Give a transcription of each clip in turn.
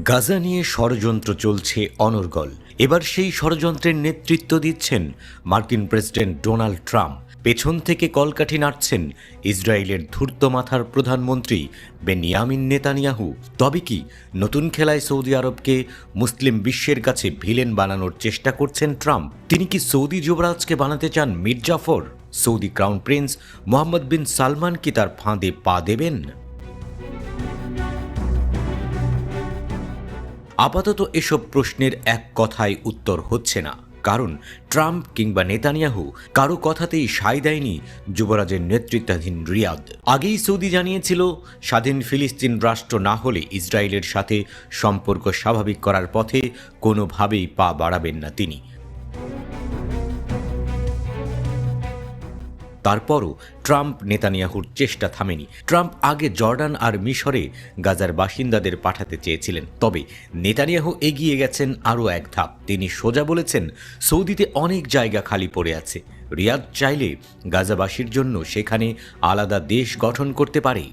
গাজা নিয়ে ষড়যন্ত্র চলছে অনর্গল। এবার সেই ষড়যন্ত্রের নেতৃত্ব দিচ্ছেন মার্কিন প্রেসিডেন্ট ডোনাল্ড ট্রাম্প। পেছন থেকে কলকাঠি নাড়ছেন ইসরায়েলের ধূর্ত মাথার প্রধানমন্ত্রী বেনিয়ামিন নেতানিয়াহু। তবে কি নতুন খেলায় সৌদি আরবকে মুসলিম বিশ্বের কাছে ভিলেন বানানোর চেষ্টা করছেন ট্রাম্প? তিনি কি সৌদি যুবরাজকে বানাতে চান Mir Jafar? Saudi crown prince Mohammed bin Salman কি তার ফাঁদে পা দেবেন? আপাতত এসব প্রশ্নের এক কথায় উত্তর হচ্ছে না, কারণ ট্রাম্প কিংবা নেতানিয়াহু কারো কথাতেই সায় দেয়নি যুবরাজের নেতৃত্বাধীন রিয়াদ। আগেই সৌদি জানিয়েছিল স্বাধীন ফিলিস্তিন রাষ্ট্র না হলে ইসরায়েলের সাথে সম্পর্ক স্বাভাবিক করার পথে কোনোভাবেই পা বাড়াবেন না তিনি। তারপরও ট্রাম্প নেতানিয়াহুর চেষ্টা থামেনি। ট্রাম্প আগে জর্ডান আর মিশরে গাজার বাসিন্দাদের পাঠাতে চেয়েছিলেন, তবে নেতানিয়াহু এগিয়ে গেছেন আরও এক ধাপ। তিনি সোজা বলেছেন, সৌদিতে অনেক জায়গা খালি পড়ে আছে, রিয়াদ চাইলে গাজাবাসীর জন্য সেখানে আলাদা দেশ গঠন করতে পারে।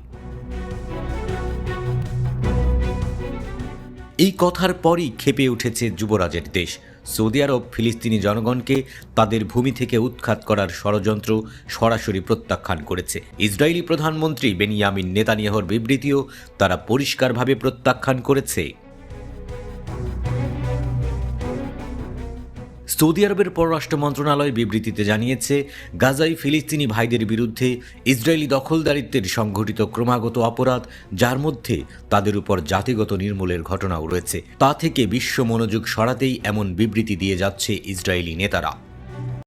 এই কথার পরই ক্ষেপে উঠেছে যুবরাজের দেশ। সৌদি আরব ফিলিস্তিনি জনগণকে তাদের ভূমি থেকে উৎখাত করার ষড়যন্ত্র সরাসরি প্রত্যাখ্যান করেছে। ইসরায়েলি প্রধানমন্ত্রী বেনিয়ামিন নেতানিয়াহুর বিবৃতিও তারা পরিষ্কারভাবে প্রত্যাখ্যান করেছে। সৌদি আরবের পররাষ্ট্র মন্ত্রণালয় বিবৃতিতে জানিয়েছে, গাজায় ফিলিস্তিনি ভাইদের বিরুদ্ধে ইসরায়েলি দখলদারিত্বের সংঘটিত ক্রমাগত অপরাধ, যার মধ্যে তাদের উপর জাতিগত নির্মূলের ঘটনাও রয়েছে, তা থেকে বিশ্ব মনোযোগ সরাতেই এমন বিবৃতি দিয়ে যাচ্ছে ইসরায়েলি নেতারা।